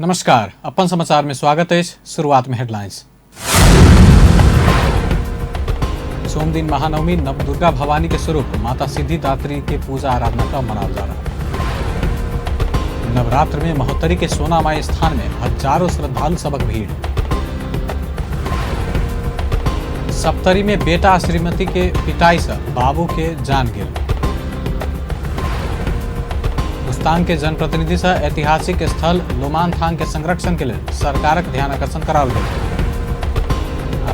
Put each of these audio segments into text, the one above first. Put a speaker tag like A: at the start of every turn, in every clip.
A: नमस्कार, अपन समाचार में स्वागत है। शुरुआत में हेडलाइंस। सोम दिन महानवमी नवदुर्गा भवानी के स्वरूप माता सिद्धिदात्री के पूजा आराधना का मनाया जा रहा है। नवरात्र में महोत्तरी के सोनामाई स्थान में हजारों श्रद्धालु सबक भीड़। सप्तरी में बेटा श्रीमती के पिटाई से बाबू के जान गिर। मुस्तांग के जनप्रतिनिधि से ऐतिहासिक स्थल लोमानथांग के संरक्षण के लिए सरकारक ध्यान आकर्षण कराओल गेल।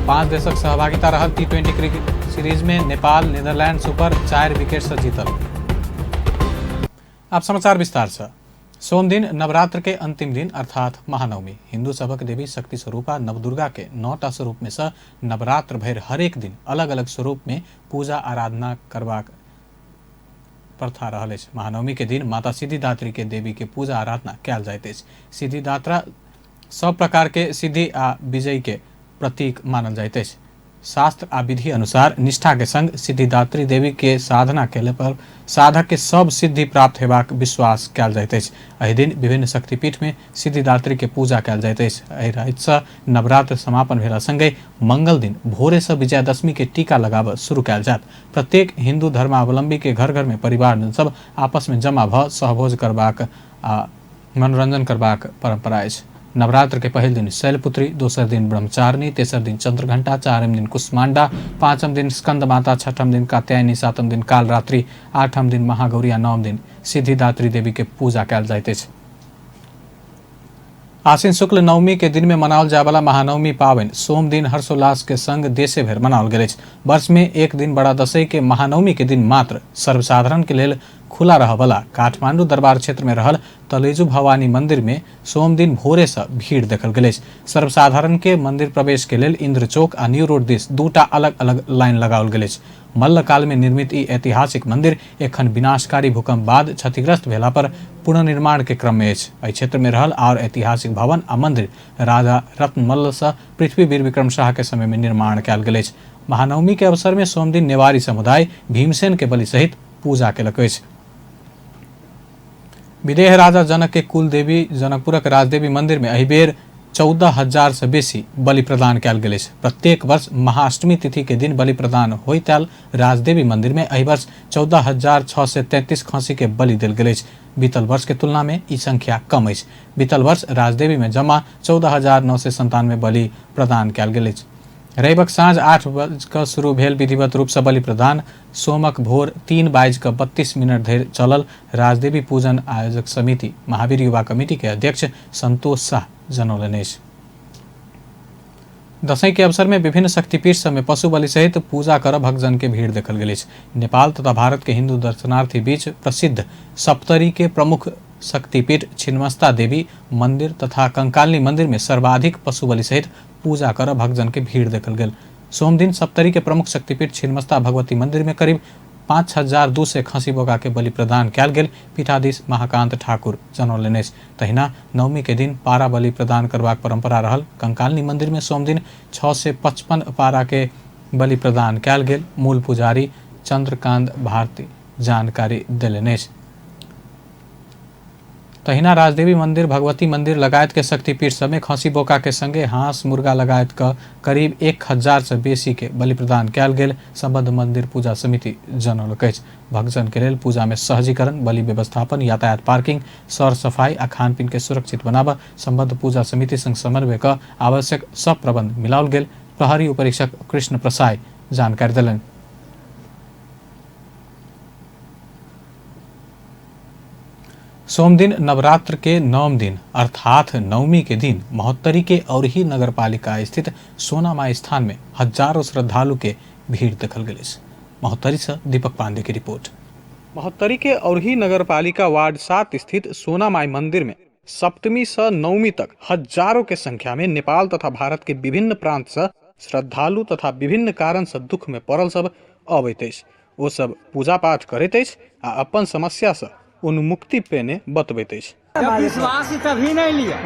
A: 5 देशक सहभागिता रहल T20 क्रिकेट सीरीज में नेपाल नीदरलैंड सुपर 4 विकेट से जीतल। अब समाचार विस्तार से। सोम दिन नवरात्र के अंतिम दिन अर्थात महानवमी हिंदू सबक देवी शक्ति स्वरूपा नवदुर्गा के 9टा स्वरूप में से नवरात्र भर हरेक दिन अलग अलग स्वरूप में पूजा आराधना करबाक प्रथा रहल अछि। महानवमी के दिन माता सिद्धिदात्री के देवी के पूजा आराधना कयल जाइत अछि। सिद्धिदात्रा सब प्रकार के सिद्धि आ विजय के प्रतीक मानल जाइत अछि। शास्त्र आ विधि अनुसार निष्ठा के संग सिद्धिदात्री देवी के साधना केले पर साधक के सब सिद्धि प्राप्त हेबाक विश्वास कयल जाइत अछि। एहि दिन विभिन्न शक्तिपीठ में सिद्धिदात्री के पूजा कयल जाइत अछि। एहि राति सँ नवरात्र समापन भेला संगे मंगल दिन भोरे से विजयादशमी के टीका लगाबऽ शुरू कयल जायत। प्रत्येक हिंदू धर्मावलंबी के घर घर में परिवार सब आपस में जमा भऽ सहभोज करबाक आ मनोरंजन करबाक परंपरा अछि। नवरात्र के पहल दिन शैलपुत्री, दोसर दिन ब्रह्मचारिणी, तेसर दिन चंद्रघंटा, चारम दिन कुष्मांडा, पांचम दिन स्कंद माता, छठम दिन कात्यायनी, सातम दिन कालरात्रि, आठम दिन महागौरी, नवम दिन सिद्धिदात्री देवी के पूजा कयल जाइत अछि। आश्विन शुक्ल नवमी के दिन में मनाओल जाय वाला महानवमी पावनि सोम दिन हर्षोल्लास के संग देशे भर मनाओल गेल अछि। वर्ष में एक दिन बड़ा दशई के महानवमी के दिन मात्र सर्वसाधारण के लेल खुला रह वाला काठमांडू दरबार क्षेत्र में रहल तलेजु भवानी मंदिर में सोम दिन भोरे से भीड़ देखल गेल अछि। सर्वसाधारण के मंदिर प्रवेश के लेल इंद्र चौक आ न्यू रोड दिस 2टा अलग अलग लाइन लगाओल गेल अछि। मल्लकाल में निर्मित ई ऐतिहासिक मंदिर एखन विनाशकारी भूकंप बाद क्षतिग्रस्त भेला पर पुनर्निर्माण के क्रम में अछि। एहि क्षेत्र में रहल और ऐतिहासिक भवन आ मंदिर राजा रत्नमल्ल से पृथ्वीवीर विक्रम शाह के समय में निर्माण कयल गेल अछि। महानवमी के अवसर में सोम दिन नेवारी समुदाय भीमसेन के बलि सहित पूजा केलक अछि। विदेह राजा जनक के कुल देवी जनकपुरक राजदेवी मंदिर में एहि बेर 14,000 से बेसी बलि प्रदान कयल गेल अछि। प्रत्येक वर्ष महाअष्टमी तिथि के दिन बलि प्रदान होइत आयल राजदेवी मंदिर में एहि वर्ष 14,633 खस्सी के बलि देल गेल अछि। बीतल वर्ष के तुलना में ई संख्या कम अछि। बीतल वर्ष राजदेवी में जमा 14,997 बलि प्रदान कयल गेल अछि। रविक साँझ 8 बजे शुरू भेल विधिवत रूप से बलि प्रदान सोमक भोर 3:32 धरि चलल। राजदेवी पूजन आयोजक समिति महावीर युवा कमेटी के अध्यक्ष संतोष शाह जनौलनि अछि। दशई के अवसर में विभिन्न शक्तिपीठ सब में पशु बलि सहित पूजा कर भक्तजन के भीड़ देखल गेल अछि। नेपाल तथा भारत के हिंदू दर्शनार्थी बीच प्रसिद्ध सप्तरी के प्रमुख शक्तिपीठ छिन्नमस्ता देवी मंदिर तथा कंकालिनी मंदिर में सर्वाधिक पशु बलि सहित पूजा कर भक्तजन के भीड़ देखल गेल। सोम दिन सप्तरी के प्रमुख शक्तिपीठ छिन्नमस्ता भगवती मंदिर में करीब 5,200 खसी बोका के बलि प्रदान कयल गेल। पीठाधीश महाकांत ठाकुर जनौलनि अछि। तहिना नवमी के दिन पारा बलि प्रदान करबाक परंपरा रहल। कंकालिनी मंदिर में सोम दिन 655 पारा के बलि प्रदान कयल गेल। मूल पुजारी चंद्रकांत भारती जानकारी देलनि अछि। तहिना राजदेवी मंदिर, भगवती मंदिर लगायत के शक्तिपीठ सब में खसी बोका के संगे हांस मुर्गा लगायत का करीब 1,000 से बेसी के बलि प्रदान कयल गेल। संबद्ध मंदिर पूजा समिति जनौलक अछि। भक्तजन के लेल पूजा में सहजीकरण, बलि व्यवस्थापन, यातायात पार्किंग, सर सफाई आ खान पीन के सुरक्षित बनाबऽ संबद्ध पूजा समिति संग समन्वय कर आवश्यक सब प्रबंध मिलाओल गेल। प्रहरी उपरीक्षक कृष्ण प्रसाद जानकारी देलनि। सोम दिन नवरात्र के नवम दिन अर्थात नवमी के दिन महोत्तरी के औरही नगर पालिका स्थित सोनामाई स्थान में हजारों श्रद्धालु के भीड़ देखल गेल। महोत्तरी से दीपक पांडे की रिपोर्ट। महोत्तरी के औरही नगर पालिका वार्ड 7 स्थित सोनामाई मंदिर में सप्तमी से नवमी तक हजारों के संख्या में नेपाल तथा भारत के विभिन्न प्रांत से श्रद्धालु तथा विभिन्न कारण से दुख में पड़ल सब अबैत अछि। ओ सब पूजा पाठ करैत अछि आ अपन समस्या से उन्मुक्ति पेने बतबैत अछि।
B: विश्वास तभी नहीं लिया।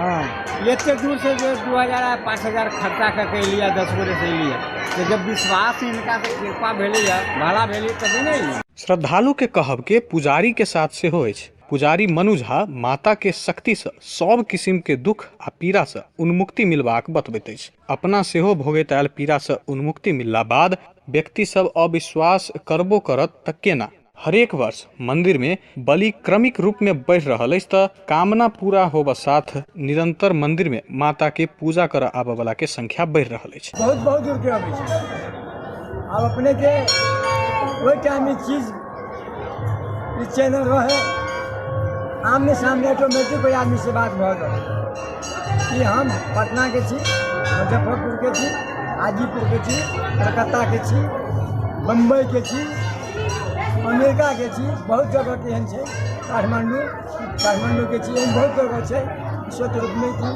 B: इतने दूर से जो 2,000 5,000 खर्चा करके लिया, 10 गोरे से लिया, तो जब विश्वास इनका से कृपा भेले भाड़ा भेले तभी नहीं लिया।
A: श्रद्धालु के कहब के पुजारी के साथ से हो अछि। पुजारी मनु झा माता के शक्ति से सब किस्म के दुख आ पीड़ा से उन्मुक्ति मिलबाक बतबैत अछि। अपना सेहो भोगैत आयल पीड़ा से उन्मुक्ति मिलला बाद व्यक्ति सब अविश्वास करबो करत त केना। हरेक वर्ष मंदिर में बलि क्रमिक रूप में बढ़ रहल अछि त कामना पूरा होबा साथ निरंतर मंदिर में माता के पूजा कर आबे वाला के संख्या बढ़ रहल अछि।
C: बहुत बहुत दूर के आबै छै। अब अपने के ओहि टाइम में चीज चैनल रहे आमने सामने ऑटोमेटिक कोई आदमी से बात भ गई कि हम पटना के छी, मुजफ्फरपुर के छी, हाजीपुर के छी, कलकत्ता के छी, बम्बई के छी, अमेरिका के छी, बहुत जगह के एहन छै, काठमांडू के छी, एहन बहुत जगह छै। सोच रूपमे कि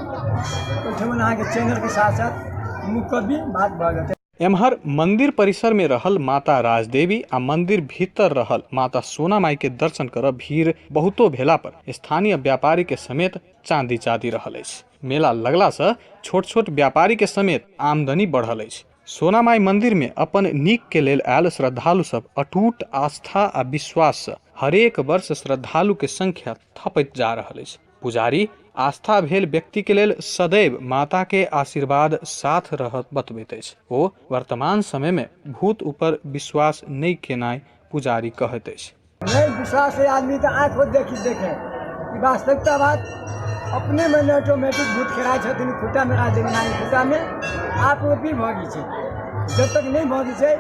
C: ओहिठाम अहाँके चैनल के साथ साथ मुख भी बात भ जाते।
A: एम्हर मंदिर परिसर में रहल माता राजदेवी आ मंदिर भीतर रहल माता सोना माई के दर्शन कर भीड़ बहुतो भेला पर स्थानीय व्यापारी के समेत चांदी चादी रहल अछि। मेला लगला से छोट छोट व्यापारी के समेत आमदनी बढ़ल अछि। सोना माई मंदिर में अपन नीक के लेल आयल श्रद्धालु सब अटूट आस्था आ विश्वास से हरेक वर्ष श्रद्धालु के संख्या थपैत जा रहल अछि। पुजारी आस्था भेल व्यक्ति के लेल सदैव माता के आशीर्वाद साथ रहत बतबैत अछि। ओ वर्तमान समय में भूत ऊपर विश्वास नहीं केनाय पुजारी कहैत अछि।
C: नहीं विश्वास है आदमी तो आँख देखे कि वास्तविकता बात अपने में ऑटोमेटिक भूत खेलाय छथिन। खुटा में राजदेवी नानी खुटा में आप भी भगी छै। जब तक नहीं भगी छै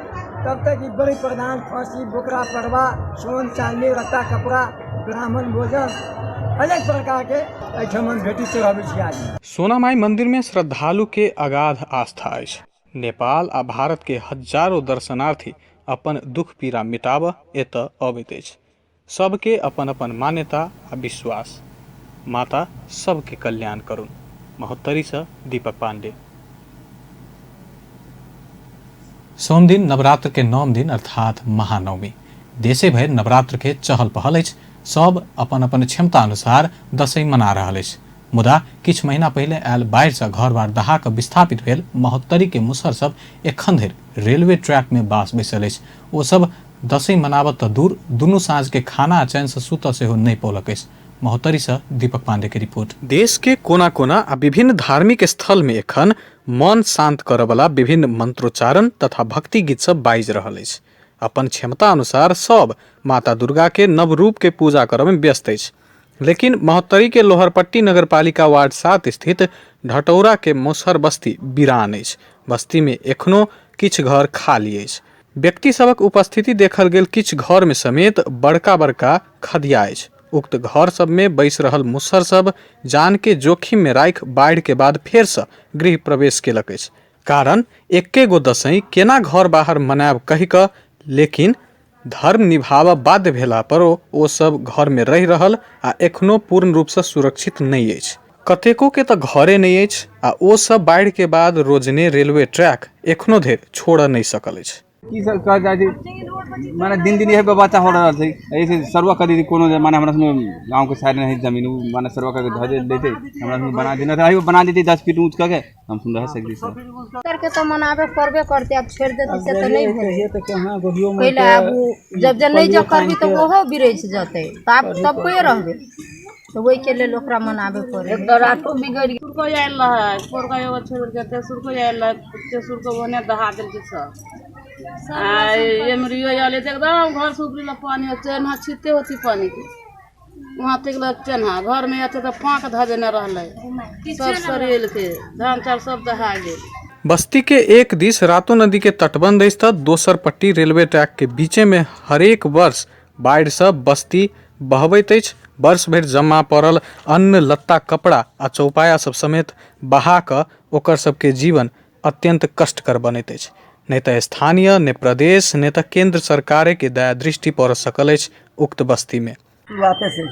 C: तब तक ई बड़ी प्रधान फांसी बोकरा पड़वा सोन चांदी रत्ता कपड़ा ब्राह्मण भोजन अनेक प्रकार के एहिठाम भेटी चढ़ाबै छी आदमी।
A: सोना माई मंदिर में श्रद्धालु के अगाध आस्था अछि। नेपाल आ भारत के हजारों दर्शनार्थी अपन दुख पीड़ा मिटाब एतऽ अबैत अछि। सबके अपन अपन मान्यता आ विश्वास। माता सबके कल्याण करुन। महोत्तरी से दीपक पांडे। सोम दिन नवरात्र के 9 दिन अर्थात महानवमी। देशे भरि नवरात्र के चहल पहल अछि। सब अपन अपन क्षमता अनुसार दशैं मना रहल अछि। मुदा किछु महीना पहिले आयल बाढ़ि से घर बार दहा के विस्थापित भेल महोत्तरी के मुसहर सब एखन धरि रेलवे ट्रैक में बास बैसल अछि। ओ सब दशैं मनाबत तऽ दूर दुनू साँझ के खाना आ चैन से सुतऽ सेहो नहि पौलक अछि। महोत्तरी से दीपक पांडे के रिपोर्ट। देश के कोना कोना आ विभिन्न धार्मिक स्थल में एखन मन शांत करऽ वाला विभिन्न मंत्रोच्चारण तथा भक्ति गीत सब बाजि रहल अछि। अपन क्षमता अनुसार सब माता दुर्गा के नव रूप के पूजा करऽ में व्यस्त अछि। लेकिन महोत्तरी के लोहरपट्टी नगरपालिका वार्ड 7 स्थित ढटौरा के मुसहर बस्ती वीरान अछि। बस्ती में एखनो किछु घर खाली अछि। व्यक्ति सबक उपस्थिति देखल गेल किछु घर में समेत बड़का बड़का खदिया अछि। उक्त घर सब में बैस रहल मुसहर सब जान के जोखिम में राखि बाढ़ि के बाद फेर से गृह प्रवेश केलक अछि। कारण एके गो दशैं केना घर बाहर मनायब कहि कऽ, लेकिन धर्म निभाबऽ बाध्य भेला पर ओ सब घर में रहि रहल आ एखनो पूर्ण रूप से सुरक्षित नहीं अछि। कतेको के तऽ घरे नहीं अछि आ ओ सब बाढ़ि के बाद रोजने रेलवे ट्रैक एखनो धरि छोड़ऽ नहीं सकल अछि।
D: की सब कह जाय छै माने दिन दिन यही व्यवस्था हो रहल छै। ऐसे सर्व कदी कोनो माने हमरा सब गांव के साइड में जमीन माने सर्व के धऽ देते हमरा सब बना देना है। बना देती 10 फीट ऊंच करके हम सुन रहे सकती सर
E: करके तो मनाबे करबे करते। अब छेड़ देती से तो नहीं भेल तो कहां गोलियों में पहले अब जब नहीं जो करबी तो ओहो बिरेछ जते तब कोई रहबे तो वही के लिए लोकरा मनाबे पड़े। एक तो रातो बिगड़ सुरको जाइल रहा सुरको एगो छेड़ देते सुरको जाइल ते सुरको बने दहा देल के सब एमरियो आले एकदम घर से ऊपरी पानी चेन्हा छीते होती पानी के वहाँ तक चेन्हा घर में आते तो पाँक धजे न रहले सब सरेल के धान चार सब दहा गेल।
A: बस्ती के एक दिस रातो नदी के तटबंध अछि तऽ दोसर पट्टी रेलवे ट्रैक के बीचे में हरेक वर्ष बाढ़ि से बस्ती बहबैत अछि। वर्ष भरि जमा पड़ल अन्न लत्ता कपड़ा आ चौपाया सब समेत बहा कऽ ओकर सबके जीवन अत्यंत कष्टकर बनैत अछि। नहीं तो स्थानीय ने प्रदेश ने तो केंद्र सरकार के दया दृष्टि पड़ सकल अछि उक्त बस्ती में।
F: बातें से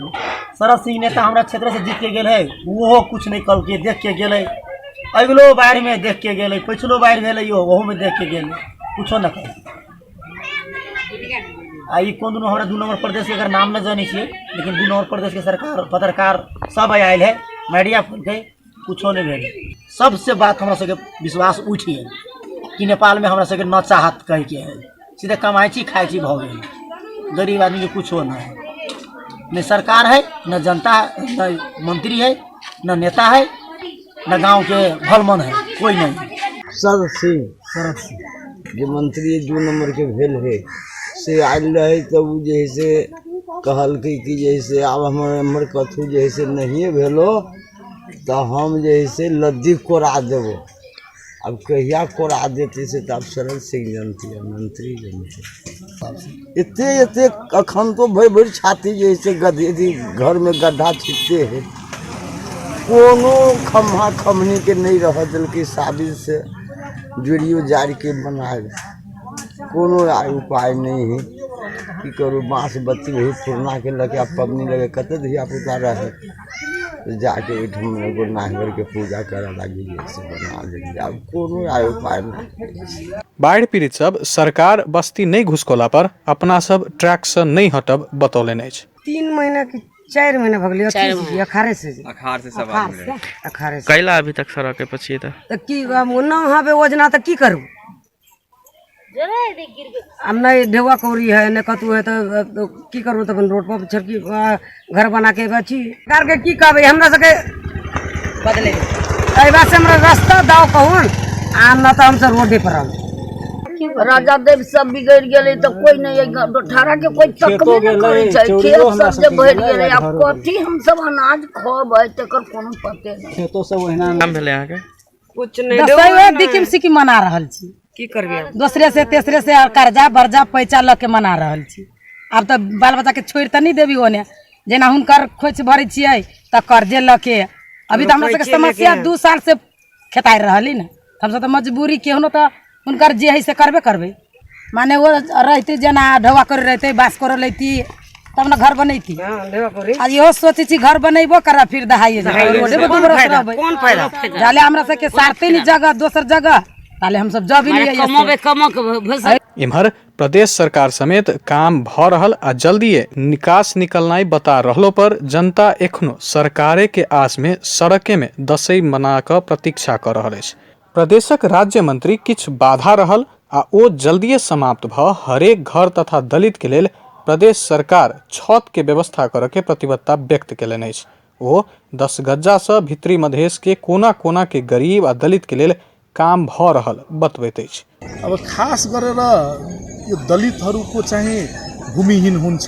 F: शरद सिंह नेता हमारा क्षेत्र से जीत के गेल है वो कुछ नहीं कल के देख के गेले। अगलो बाढ़ में देख के गेले पिछलो बाढ़ भेले ओहो में देख के गेले कुछो न कर। आई कौन दोनों हमारा 2 नंबर प्रदेश के अगर नाम न जानी छे लेकिन 2 नंबर प्रदेश के सरकार पत्रकार सब आयल है मीडिया पर के कुछो नहीं भेले। सबसे बात हमरा सबके विश्वास उठी है कि नेपाल में हमरा सबके न चाहत कह के है सीधे कमाई छी खाई छी भ गेल गरीब आदमी के कुछो न है। न सरकार है, न जनता है, न मंत्री है, न नेता है, न गांव के भलमन है, कोई नहीं।
G: शरद सिंह जो मंत्री 2 नंबर के भेल है से आयल रहे तब जैसे कहल कि जैसे अब हमर कथू जैसे नहीं भेलो तो हम जैसे लद्दी कोड़ा देवो। अब कहिया कोड़ा देते से तब शरद सिंह जनती है मंत्री जनती इतने अखन तो भर छाती जैसे गधे घर में गड्ढा छिटते है कोनो खम्हा खमनी के नहीं रह दिल की साबित से जोड़ियो जार के बनाए कोनो उपाय नहीं है कि करूँ बाँस बत्ती वही पूर्णा के लगे अब पबनी लगे कते धिया पुता रहे तो जाके एगो नांगर के पूजा करे लगी जैसे बना लेंगे अब कोनो उपाय नहीं।
A: बाढ़ पीड़ित सब सरकार बस्ती नहीं घुसकोला पर अपना सब ट्रैक से नहीं हटब बतौले नहीं।
H: 3 महीना की 4 महीना भगले अखाड़े से
I: कैला अभी तक सड़क के पछिए
H: तो की न हवे योजना तो की करूँ अब नहीं ढेवा कौड़ी है न कतू है तो की करूँ तब रोड पर छड़की घर बना के बची कार के की कहबे हमरा सके बदले एहि बात से हमरा रास्ता दाव कहूँ आम न तो हम सब रोडे पर रहब।
E: राजा देव सब बिगड़ गए तो कोई नहीं ठहरा के कोई तकबे न करे छै खेत सब जे भर गेले अब कथी हम सब अनाज खबै तकर कोनो पते नहीं।
D: खेतों से वहिना
I: नाम भेले यहाँ के
H: कुछ नहीं दिकिम सिकी मना रहल छी की करबे दूसरे से तेसरे से कर्जा बर्जा पैसा ल के मना रहल छी। अब तो बाल बच्चा के छोड़ त नहीं देबी ओने जेना हुनकर खोच भरे छियै त कर्जे ल के अभी तो हमरा सबके समस्या 2 साल से खेताई रहली न हम सब तो मजबूरी केहनो तो उनकर जे है से करबे करबे माने वो रहते जना ढवा कर रहते बास कर लेती तब ना घर बनैती आज इहो सोचे छी घर बनैबो करा फिर दहाइए कौन फायदा जाले हमरा से के सारते नहीं जगह दोसर जगह ताले हम सब जब ही कमावे कमक।
A: इम्हर प्रदेश सरकार समेत काम भ रहल आ जल्दीए निकास निकलनाई बता रहलो पर जनता एखनो सरकारे के आस में सड़के में दसई मना क प्रतीक्षा कर रहल अछि। प्रदेशक राज्य मंत्री किछ बाधा रहल आ ओ जल्दीए समाप्त भ हरेक घर तथा दलित के लेल प्रदेश सरकार छत के व्यवस्था करे के प्रतिबद्धता व्यक्त केलनि अछि। ओ 10 गज्जा से भीतरी मधेश के कोना कोना के गरीब आ दलित के लेल काम भ रहल बतबैत अछि।
J: अब खास गरेर यो दलितहरूको चाहिँ भूमिहीन हुन्छ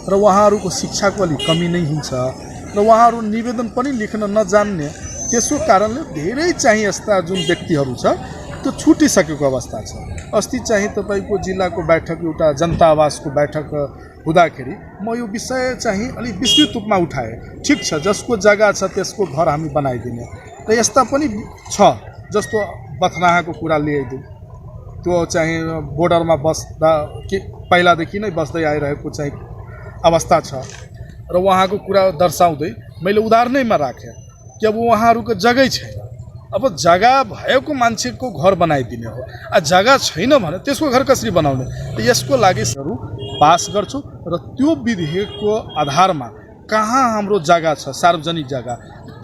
J: र उहाँहरूको शिक्षाको अलि कमी नै हुन्छ र उहाँहरू निवेदन पनि लेख्न नजान्ने त्यसो कारणले धेरै चाहिँ यस्ता जुन व्यक्तिहरू छ त्यो छुटिसकेको अवस्था छ। अस्ति चाहिँ तपाईको जिल्लाको बैठक एउटा जनता आवासको बैठक हुँदाखेरि म यो विषय चाहिँ अलि विस्तृत रूपमा उठाएँ। ठिक छ जसको जग्गा छ त्यसको घर हामी बनाइदिने र यस्ता पनि छ जस्तो बथनाहाको कुरा ल्याइदिउँ त्यो चाहिँ बोर्डरमा बस्दा कि पहिलादेखि नै बस्दै आइरहेको चाहिँ अवस्था छ र उहाँको कुरा दर्शाउँदै मैले उदाहरणैमा राखेँ कि अब उहाँहरूको जग्गै छैन। अब जग्गा भएको मान्छेको घर बनाइदिने हो आ जग्गा छैन भने त्यसको घर कसरी बनाउने यसको लागि पास गर्छु र त्यो विधेयकको आधारमा कहाँ हाम्रो जग्गा छ सार्वजनिक जग्गा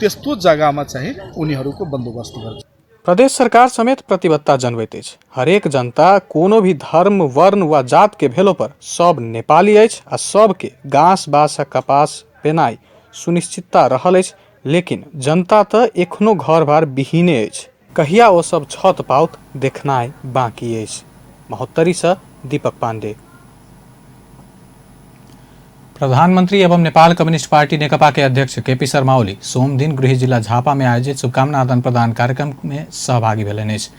J: त्यस्तो जग्गामा चाहिँ उनीहरूको बन्दोबस्त गर्छु।
A: प्रदेश सरकार समेत प्रतिबद्धता जनबैत अछि। हरेक जनता कोनो भी धर्म वर्ण वा जात के भेलो पर सब नेपाली अछि आ सब के घास बास आ कपास पेनाई सुनिश्चितता रहल अछि। लेकिन जनता त एखनो घर बार बिहीने अछि। कहिया ओ सब छत पाउत देखनाइ बाकी अछि। महोत्तरी से दीपक पांडे। प्रधानमंत्री एवं नेपाल कम्युनिस्ट पार्टी नेकपा के अध्यक्ष केपी शर्मा ओली सोम दिन गृह जिला झापा में आयोजित शुभकामना आदान प्रदान कार्यक्रम में सहभागी भेलनि अछि।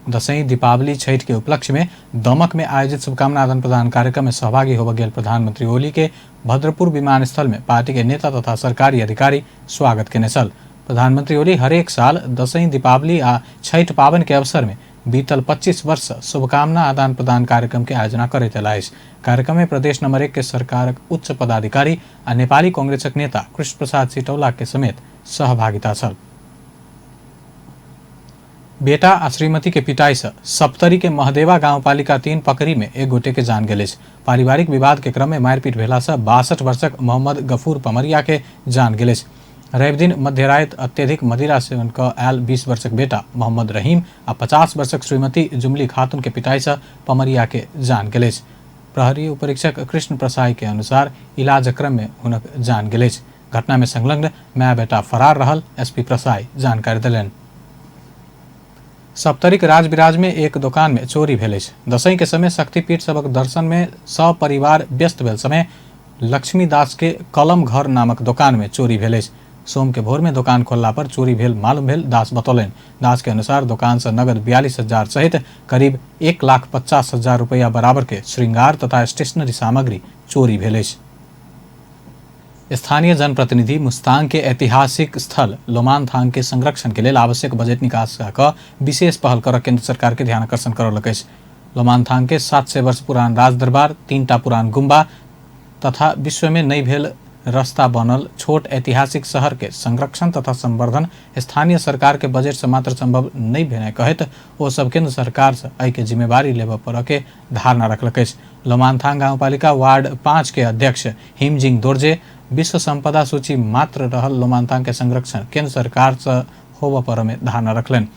A: दशैं दीपावली छठ के उपलक्ष्य में दमक में आयोजित शुभकामना आदान प्रदान कार्यक्रम में सहभागी होबय गेल प्रधानमंत्री ओली के भद्रपुर विमानस्थल में पार्टी के नेता तथा सरकारी अधिकारी स्वागत केने छल। प्रधानमंत्री ओली हरेक साल दशैं दीपावली आ छठ पावन के अवसर में बीतल 25 वर्ष शुभकामना आदान प्रदान कार्यक्रम के आयोजना करैत अयलाह अछि। कार्यक्रम में प्रदेश नंबर 1 के सरकारक उच्च पदाधिकारी आ नेपाली कांग्रेसक नेता कृष्ण प्रसाद सिटौला के समेत सहभागिता छल। बेटा आ श्रीमती के पिटाई से सप्तरी के महदेवा गाउँपालिका 3 पकरी में एक गोटे के जान गेल अछि। पारिवारिक विवाद के क्रम में मारपीट भेला से 62 वर्षक मोहम्मद गफूर पमरिया के जान गेल अछि। रवि दिन मध्य रात अत्यधिक मदिरा सेवन क आयल 20 वर्षक बेटा मोहम्मद रहीम आ 50 वर्षक श्रीमती जुमली खातून के पिटाई से पमरिया के जान गेल अछि। प्रहरी उपरीक्षक कृष्ण प्रसाई के अनुसार इलाज क्रम में हुनक जान गेल अछि। घटना में संलग्न माय बेटा फरार रहल एसपी प्रसाई जानकारी देलनि। सप्तरिक राजविराज में एक दुकान में चोरी भेल अछि। दशैं के समय शक्तिपीठ सबक दर्शन में सपरिवार व्यस्त भेल समय लक्ष्मी दास के कलम घर नामक दुकान में चोरी भेल अछि। सोम के भोर में दुकान खोलला पर चोरी भेल मालूम भेल दास बतौलनि। दास के अनुसार दुकान से नगद 42,000 सहित करीब 1,50,000 रुपया बराबर के श्रृंगार तथा स्टेशनरी सामग्री चोरी भेल अछि। स्थानीय जनप्रतिनिधि मुस्तांग के ऐतिहासिक स्थल लोमानथांग के संरक्षण के लिए आवश्यक बजट निकास का विशेष पहल कर केंद्र सरकार के ध्यान आकर्षण करौलक अछि। लोमानथांग के 700 वर्ष पुरान राजदरबार, 3टा पुरान गुम्बा तथा विश्व में नहीं भेल रास्ता बनल छोट ऐतिहासिक शहर के संरक्षण तथा संवर्धन स्थानीय सरकार के बजट से मात्र संभव नहीं भेने कहत वो सब केंद्र सरकार से एहि के जिम्मेवारी लेबऽ पड़ के धारणा रखलक अछि। लोमानथांग गांवपालिका वार्ड 5 के अध्यक्ष हिमजिंग दोर्जे विश्व संपदा सूची मात्र रहल लोमानथांग के संरक्षण केंद्र सरकार से होबऽ पर में धारणा रखलनि।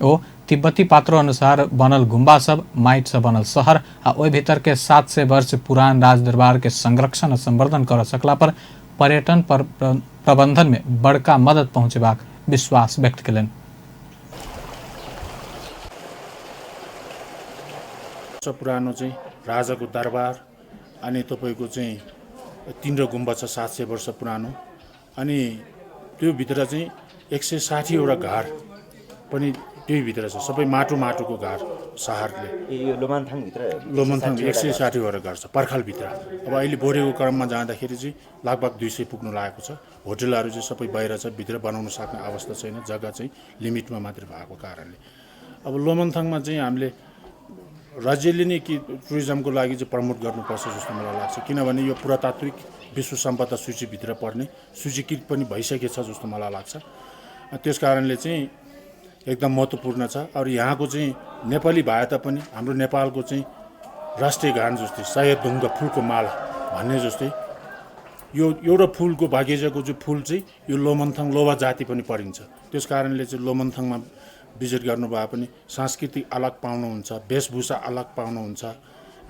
A: ओ तिब्बती पात्रों अनुसार बनल गुम्बा सब, माइट से बनल शहर आ ओहि भीतर के 700 वर्ष पुरान राजदरबार के संरक्षण आ संवर्धन कर सकला पर पर्यटन पर प्रबंधन में बड़का मदद पहुंचेबाक विश्वास व्यक्त कयलनि।
K: पुरानो चाहिँ राजाको दरबार अनि तपाईको चाहिँ 3 गुम्बा छ 700 वर्ष पुरानो अनि त्यो भित्र चाहिँ 160 वटा घर पनि त्यही भित्र छ। सबै माटोको घर शहरले
L: यो लोमानथाङ भित्र
K: 160 वटा घर छ पर्खाल भित्र। अब अहिले बोरेको क्रममा जाँदाखेरि चाहिँ लगभग 200 पुग्नु लागेको छ। होटलहरु चाहिँ सबै बाहिर छ, भित्र बनाउन सक्ने अवस्था छैन, जग्गा चाहिँ लिमिटमा मात्र भएको कारणले। अब लोमानथाङमा चाहिँ हामीले राज्यले नै कि टुरिज्मको लागि चाहिँ प्रमोट गर्नुपर्छ जस्तो मलाई लाग्छ, किनभने यो पुरातात्विक विश्व सम्पदा सूचीभित्र पर्ने सूचीकृत पनि भइसकेछ जस्तो मलाई लाग्छ। त्यसकारणले चाहिँ एकदम महत्त्वपूर्ण छ। और यहाँको चाहिँ नेपाली भए तापनि हाम्रो नेपालको चाहिँ राष्ट्रिय गान जस्तै सयदुङ्ग फुलको माला भन्ने जस्तै यो एउटा फुलको बागैँचाको चाहिँ फुल चाहिँ यो लोमन्थाङ लोभा जाति पनि परिन्छ। त्यसकारणले चाहिँ लोमन्थाङमा विजिट गर्नुभए पनि सांस्कृतिक अलग पाउनुहुन्छ, वेशभूषा अलग पाउनुहुन्छ,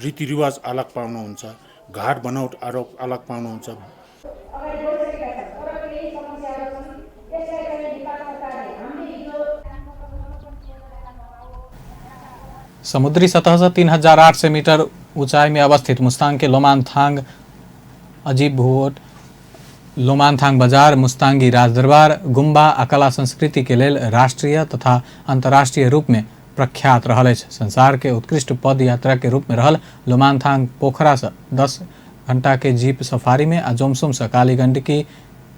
K: रीतिरिवाज अलग पाउनुहुन्छ, घाट बनावट अलग पाउनुहुन्छ।
A: समुद्री सतह से 3,800 मीटर ऊंचाई में अवस्थित मुस्तांग के लोमानथांग अजीब भूट, लोमानथांग बाजार, मुस्तांगी राजदरबार, गुम्बा आ कला संस्कृति के लेल राष्ट्रीय तथा अंतर्राष्ट्रीय रूप में प्रख्यात रहल अछि। संसार के उत्कृष्ट पद यात्रा के रूप में रहल लोमानथांग पोखरा से 10 घंटा के जीप सफारी में आ जोमसुम से कालीगंडकी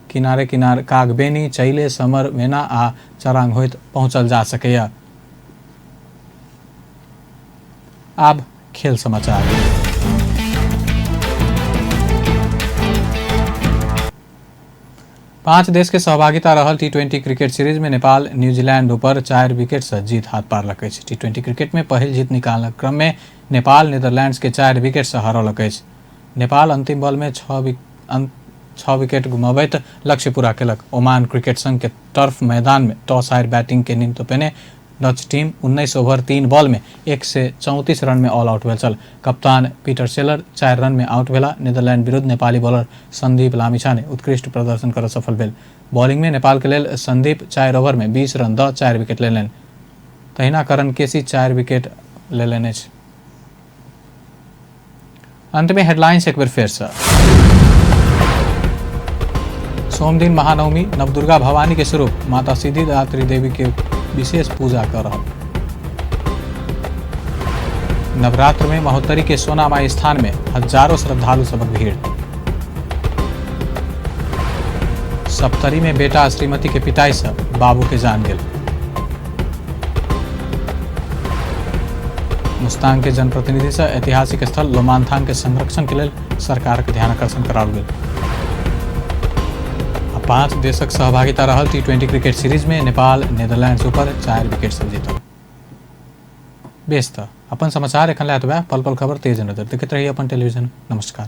A: किनारे कागबेनी, चैले, समर, वेना आ चरांग होइत पहुंचल जा सकैया। अब खेल समाचार। पांच देश के सहभागिता रहल T20 क्रिकेट सीरीज में नेपाल न्यूजीलैंड ऊपर 4 विकेट से जीत हाथ पारलक अछि। T20 क्रिकेट में पहिल जीत निकालने क्रम में नेपाल नीदरलैंड्स के 4 विकेट से हरौलक अछि। नेपाल अंतिम बॉल में 6 विकेट गुमावैत लक्ष्य पूरा केलक। ओमान क्रिकेट संघ के टर्फ मैदान में टॉस हार बैटिंग के निम्तो पेने डच टीम 19 ओवर 3 बॉल में 134 रन में ऑल आउट भेल छल। कप्तान पीटर सेलर 4 रन में आउट भेला। नीदरलैंड विरुद्ध नेपाली बॉलर संदीप लामिछाने उत्कृष्ट प्रदर्शन कर सफल भेल। बॉलिंग में नेपाल के लेल संदीप 4 ओवर में 20 रन द 4 विकेट लेलनि। तहिना करण केसी 4 विकेट लेलनि अछि। अंत में हेडलाइंस एक बार फिर से। सोम दिन महानवमी, नवदुर्गा भवानी के स्वरूप माता सिद्धिदात्री देवी के विशेष पूजा कर रहा। नवरात्र में महोत्तरी के सोनामाई स्थान में हजारों श्रद्धालु सबक भीड़। सप्तरी में बेटा श्रीमती के पिटाई से बाबू के जान गेल। मुस्तांग के जनप्रतिनिधि से ऐतिहासिक स्थल लोमानथांग के संरक्षण के लिए सरकार के ध्यान आकर्षण कराओल गेल। 5 देशक सहभागिता रहल T20 क्रिकेट सीरीज में नेपाल नीदरलैंड्स ऊपर 4 विकेट से जीतल। बेस त अपन समाचार एखन लायत बा। पल पल खबर तेज नजर देखते रहिए अपन टेलीविजन। नमस्कार।